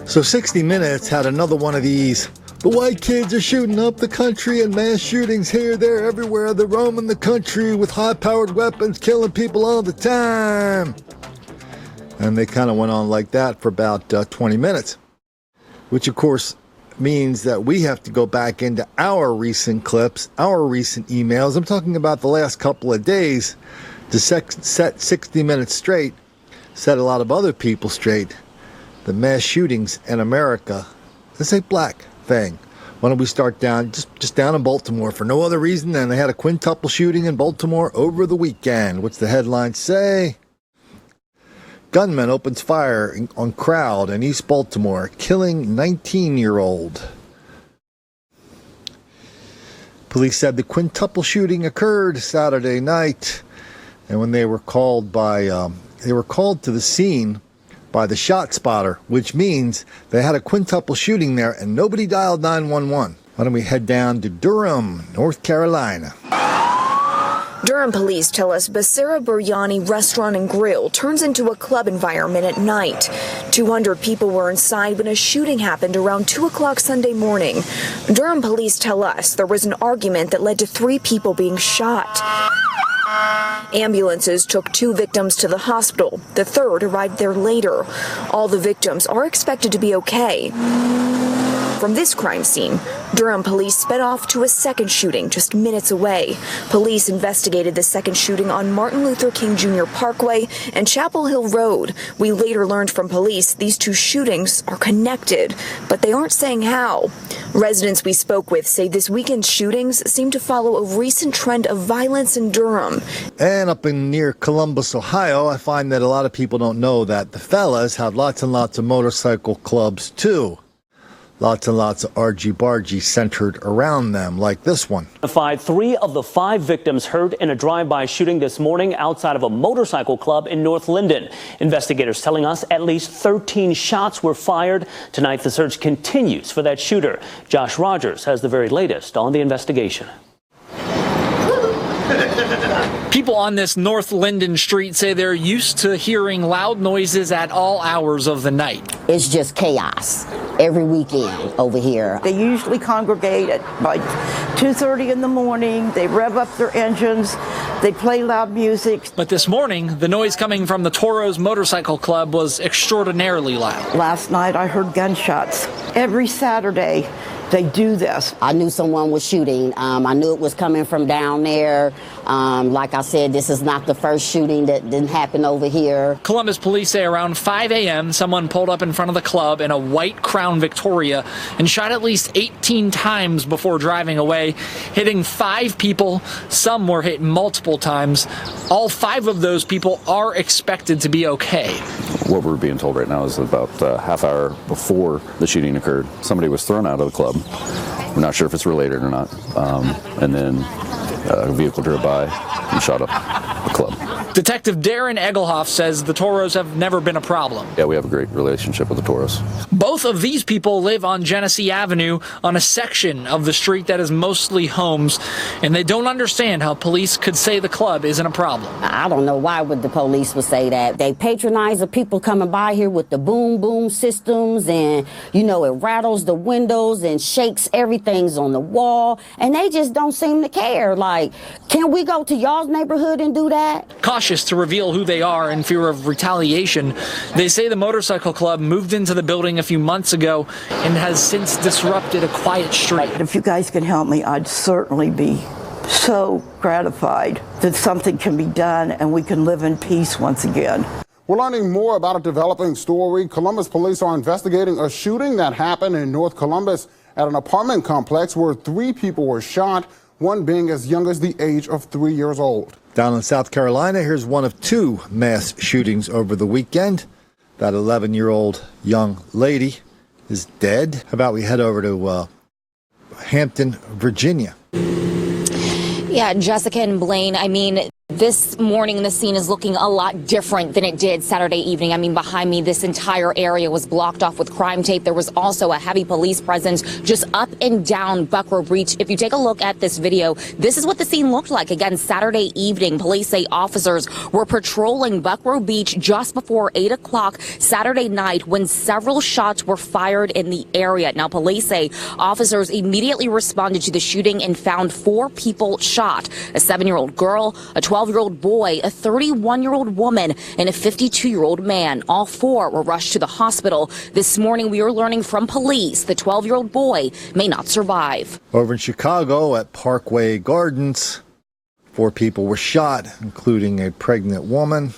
So 60 Minutes had another one of these. The white kids are shooting up the country and mass shootings here, there, everywhere. They're roaming the country with high-powered weapons, killing people all the time. And they kind of went on like that for about 20 minutes, which of course means that we have to go back into our recent clips, our recent emails. I'm talking about the last couple of days to set 60 Minutes straight, set a lot of other people straight. The mass shootings in America, it's a black thing. Why don't we start down, just down in Baltimore for no other reason than they had a quintuple shooting in Baltimore over the weekend. What's the headline say? Gunman opens fire on crowd in East Baltimore, killing 19-year-old. Police said the quintuple shooting occurred Saturday night, and when they were called to the scene by the shot spotter, which means they had a quintuple shooting there and nobody dialed 911. Why don't we head down to Durham, North Carolina? Durham police tell us Basira Biryani Restaurant and Grill turns into a club environment at night. 200 people were inside when a shooting happened around 2 o'clock Sunday morning. Durham police tell us there was an argument that led to 3 people being shot. Ambulances took 2 victims to the hospital. The third arrived there later. All the victims are expected to be okay. From this crime scene, Durham police sped off to a second shooting just minutes away. Police investigated the second shooting on Martin Luther King Jr. Parkway and Chapel Hill Road. We later learned from police these 2 shootings are connected, but they aren't saying how. Residents we spoke with say this weekend's shootings seem to follow a recent trend of violence in Durham. And up in near Columbus, Ohio, I find that a lot of people don't know that the fellas have lots and lots of motorcycle clubs too. Lots and lots of argy-bargy centered around them, like this one. 3 of the 5 victims hurt in a drive-by shooting this morning outside of a motorcycle club in North Linden. Investigators telling us at least 13 shots were fired. Tonight, the search continues for that shooter. Josh Rogers has the very latest on the investigation. People on this North Linden street say they're used to hearing loud noises at all hours of the night. It's just chaos every weekend over here. They usually congregate at like 2:30 in the morning. They rev up their engines. They play loud music. But this morning, the noise coming from the Toros Motorcycle Club was extraordinarily loud. Last night I heard gunshots. Every Saturday they do this. I knew someone was shooting. I knew it was coming from down there. Like I said, this is not the first shooting that didn't happen over here. Columbus police say around 5 a.m., someone pulled up in front of the club in a white Crown Victoria and shot at least 18 times before driving away, hitting 5 people. Some were hit multiple times. All 5 of those people are expected to be okay. What we're being told right now is about a half hour before the shooting occurred, somebody was thrown out of the club. We're not sure if it's related or not. And then a vehicle drove by and shot up the club. Detective Darren Egelhoff says the Toros have never been a problem. Yeah, we have a great relationship with the Toros. Both of these people live on Genesee Avenue on a section of the street that is mostly homes, and they don't understand how police could say the club isn't a problem. I don't know why would the police would say that. They patronize the people coming by here with the boom boom systems, and you know, it rattles the windows and shakes everything's on the wall, and they just don't seem to care. Like, can we go to y'all's neighborhood and do that? Cautious to reveal who they are in fear of retaliation, they say the motorcycle club moved into the building a few months ago and has since disrupted a quiet street. If you guys can help me, I'd certainly be so gratified that something can be done and we can live in peace once again. We're learning more about a developing story. Columbus police are investigating a shooting that happened in North Columbus at an apartment complex where 3 people were shot, one being as young as the age of 3 years old. Down in South Carolina, here's one of 2 mass shootings over the weekend. That 11-year-old young lady is dead. How about we head over to Hampton, Virginia? Yeah, Jessica and Blaine, I mean, This morning, the scene is looking a lot different than it did Saturday evening. I mean, behind me, this entire area was blocked off with crime tape. There was also a heavy police presence just up and down Buckrow Beach. If you take a look at this video, this is what the scene looked like. Again, Saturday evening, police say officers were patrolling Buckrow Beach just before 8 o'clock Saturday night when several shots were fired in the area. Now, police say officers immediately responded to the shooting and found 4 people shot: a 7-year-old girl, a 12-year-old boy, a 31-year-old woman, and a 52-year-old man. All 4 were rushed to the hospital. This morning, we are learning from police the 12-year-old boy may not survive. Over in Chicago at Parkway Gardens, 4 people were shot, including a pregnant woman.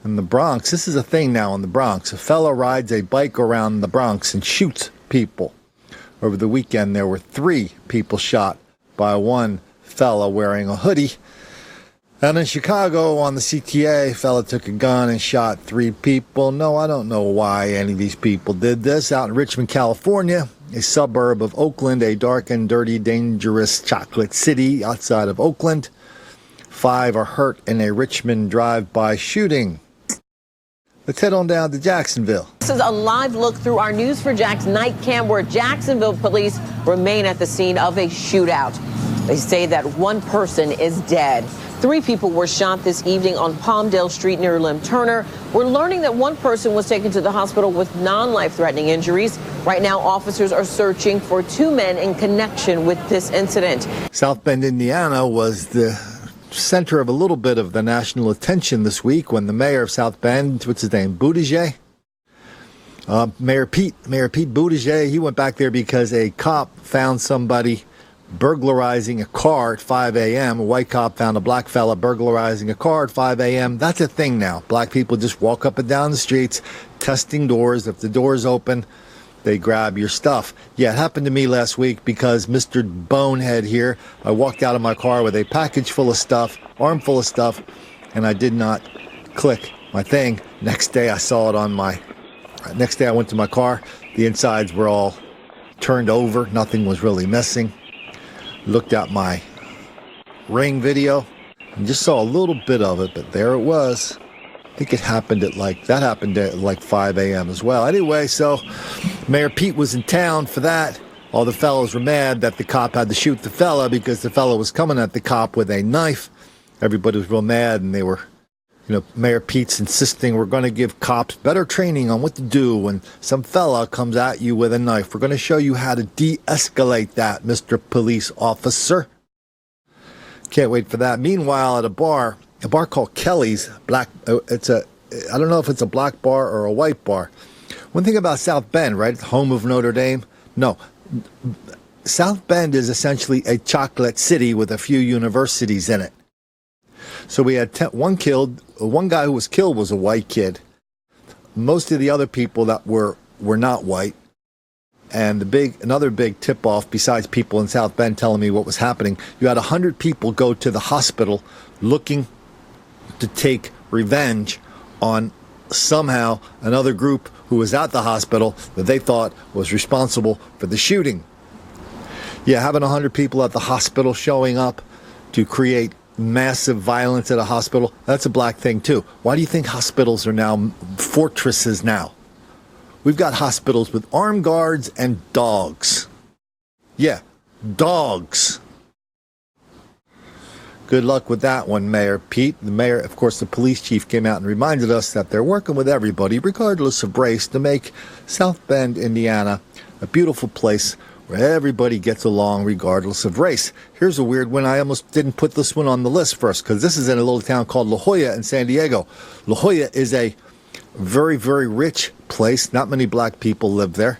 In the Bronx, this is a thing now in the Bronx. A fellow rides a bike around the Bronx and shoots people. Over the weekend, there were 3 people shot by one fella wearing a hoodie. And in Chicago, on the CTA, a fella took a gun and shot 3 people. No, I don't know why any of these people did this. Out in Richmond, California, a suburb of Oakland, a dark and dirty, dangerous chocolate city outside of Oakland. 5 are hurt in a Richmond drive-by shooting. Let's head on down to Jacksonville. This is a live look through our News4Jax night cam where Jacksonville police remain at the scene of a shootout. They say that 1 person is dead. 3 people were shot this evening on Palmdale Street near Lim Turner. We're learning that 1 person was taken to the hospital with non-life-threatening injuries. Right now, officers are searching for 2 men in connection with this incident. South Bend, Indiana was the center of a little bit of the national attention this week when the mayor of South Bend, what's his name, Buttigieg? Mayor Pete Buttigieg, he went back there because a cop found somebody burglarizing a car at 5 a.m. A white cop found a black fella burglarizing a car at 5 a.m. That's a thing now. Black people just walk up and down the streets, testing doors. If the door's open, they grab your stuff. Yeah, it happened to me last week because Mr. Bonehead here, I walked out of my car with a package full of stuff, armful of stuff, and I did not click my thing. Next day I saw it on my, next day I went to my car. The insides were all turned over. Nothing was really missing. Looked at my Ring video and just saw a little bit of it, but there it was. I think it happened at that happened at like 5 a.m. as well. Anyway, so Mayor Pete was in town for that. All the fellows were mad that the cop had to shoot the fella because the fella was coming at the cop with a knife. Everybody was real mad, and they were, Mayor Pete's insisting we're going to give cops better training on what to do when some fella comes at you with a knife. We're going to show you how to de-escalate that, Mr. Police Officer. Can't wait for that. Meanwhile, at a bar called Kelly's, I don't know if it's a black bar or a white bar. One thing about South Bend, right? Home of Notre Dame. No, South Bend is essentially a chocolate city with a few universities in it. So we had one guy who was killed was a white kid. Most of the other people that were not white. And another big tip-off, besides people in South Bend telling me what was happening, you had 100 people go to the hospital looking to take revenge on somehow another group who was at the hospital that they thought was responsible for the shooting. Yeah, having 100 people at the hospital showing up to create massive violence at a hospital, that's a black thing too. Why do you think hospitals are now fortresses now? We've got hospitals with armed guards and dogs. Yeah, dogs. Good luck with that one, Mayor Pete. The mayor, of course, the police chief came out and reminded us that they're working with everybody, regardless of race, to make South Bend, Indiana, a beautiful place where everybody gets along regardless of race. Here's a weird one. I almost didn't put this one on the list first because this is in a little town called La Jolla in San Diego. La Jolla is a very, very rich place. Not many black people live there.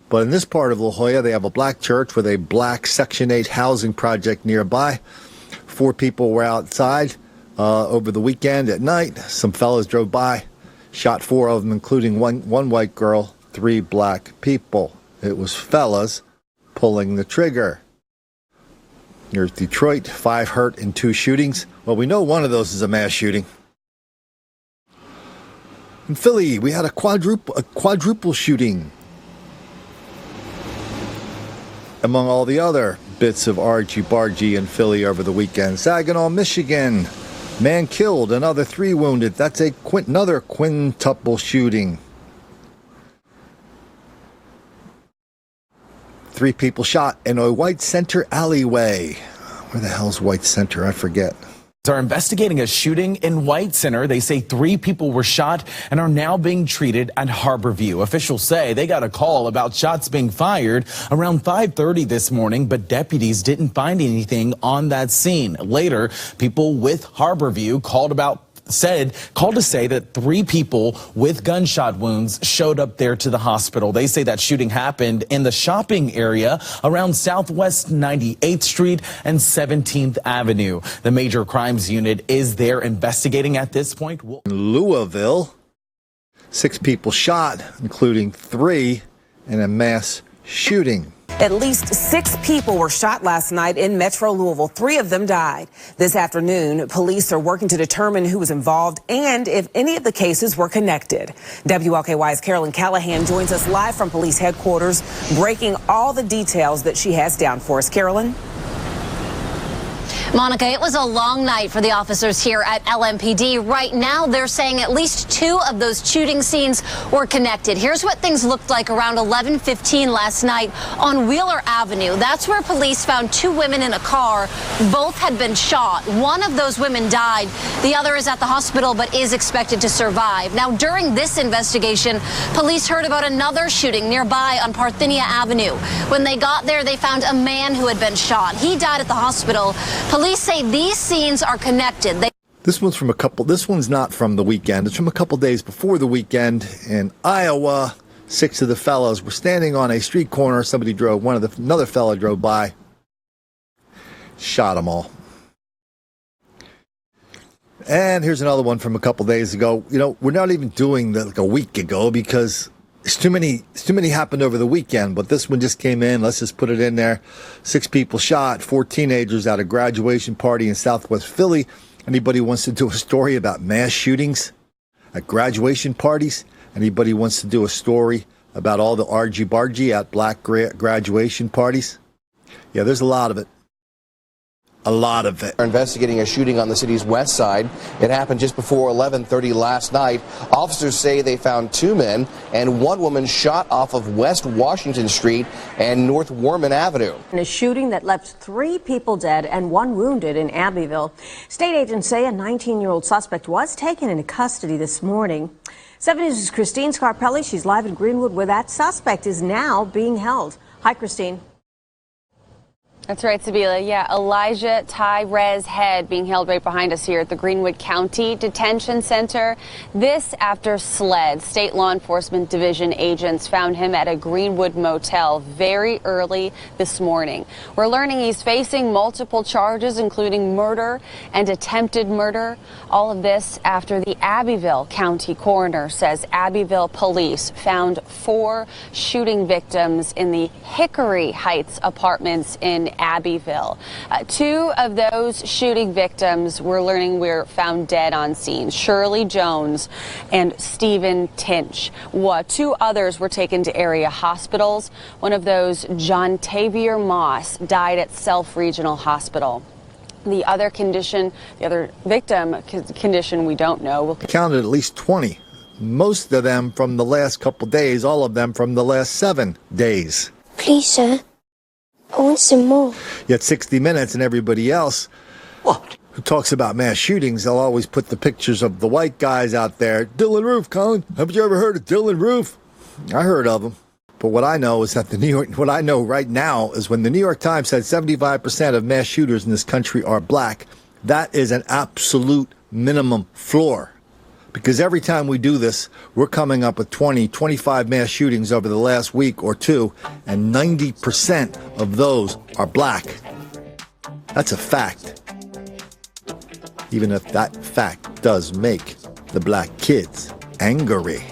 But in this part of La Jolla, they have a black church with a black Section 8 housing project nearby. 4 people were outside over the weekend at night. Some fellas drove by, shot 4 of them, including one white girl, 3 black people. It was fellas pulling the trigger. Here's Detroit, 5 hurt in 2 shootings. Well, we know one of those is a mass shooting. In Philly, we had a quadruple shooting. Among all the other bits of argy-bargy in Philly over the weekend. Saginaw, Michigan. Man killed, another 3 wounded. That's another quintuple shooting. 3 people shot in a White Center alleyway. Where the hell's White Center? I forget. Are investigating a shooting in White Center. They say 3 people were shot and are now being treated at Harborview. Officials say they got a call about shots being fired around 5:30 this morning, but deputies didn't find anything on that scene. Later, people with Harborview called to say that 3 people with gunshot wounds showed up there to the hospital. They say that shooting happened in the shopping area around Southwest 98th Street and 17th Avenue. The Major Crimes Unit is there investigating at this point. Louisville, 6 people shot, including 3 in a mass shooting. At least 6 people were shot last night in Metro Louisville. 3 of them died. This afternoon, police are working to determine who was involved and if any of the cases were connected. WLKY's Carolyn Callahan joins us live from police headquarters, breaking all the details that she has down for us. Carolyn? Monica, it was a long night for the officers here at LMPD. Right now, they're saying at least 2 of those shooting scenes were connected. Here's what things looked like around 11:15 last night on Wheeler Avenue. That's where police found 2 women in a car. Both had been shot. One of those women died. The other is at the hospital but is expected to survive. Now, during this investigation, police heard about another shooting nearby on Parthenia Avenue. When they got there, they found a man who had been shot. He died at the hospital. Police say these scenes are connected. This one's not from the weekend. It's from a couple days before the weekend in Iowa. 6 of the fellows were standing on a street corner. Another fellow drove by, shot them all. And here's another one from a couple days ago. We're not even doing like a week ago because it's too many happened over the weekend, but this one just came in. Let's just put it in there. 6 people shot, 4 teenagers at a graduation party in Southwest Philly. Anybody wants to do a story about mass shootings at graduation parties? Anybody wants to do a story about all the argy-bargy at black graduation parties? Yeah, there's a lot of it. A lot of it. They're investigating a shooting on the city's west side. It happened just before 11:30 last night. Officers say they found 2 men and 1 woman shot off of West Washington Street and North Warman Avenue. In a shooting that left 3 people dead and 1 wounded in Abbeville. State agents say a 19-year-old suspect was taken into custody this morning. 7 News' Christine Scarpelli. She's live in Greenwood where that suspect is now being held. Hi, Christine. That's right, Sabila. Yeah, Elijah Tyrez Head being held right behind us here at the Greenwood County Detention Center. This after SLED, State Law Enforcement Division agents found him at a Greenwood motel very early this morning. We're learning he's facing multiple charges, including murder and attempted murder. All of this after the Abbeville County coroner says Abbeville police found 4 shooting victims in the Hickory Heights apartments in Abbeville. 2 of those shooting victims we're learning were found dead on scene. Shirley Jones and Stephen Tinch. 2 others were taken to area hospitals. One of those, John Tavier Moss, died at Self Regional Hospital. The other victim condition we don't know. Counted at least 20. Most of them from the last couple days, all of them from the last 7 days. Please, sir. I want some more. Yet 60 Minutes and everybody else who talks about mass shootings, they'll always put the pictures of the white guys out there. Dylan Roof, Colin. Haven't you ever heard of Dylan Roof? I heard of him. But what I know is that what I know right now is when the New York Times said 75% of mass shooters in this country are black, that is an absolute minimum floor. Because every time we do this, we're coming up with 20, 25 mass shootings over the last week or 2, and 90% of those are black. That's a fact. Even if that fact does make the black kids angry.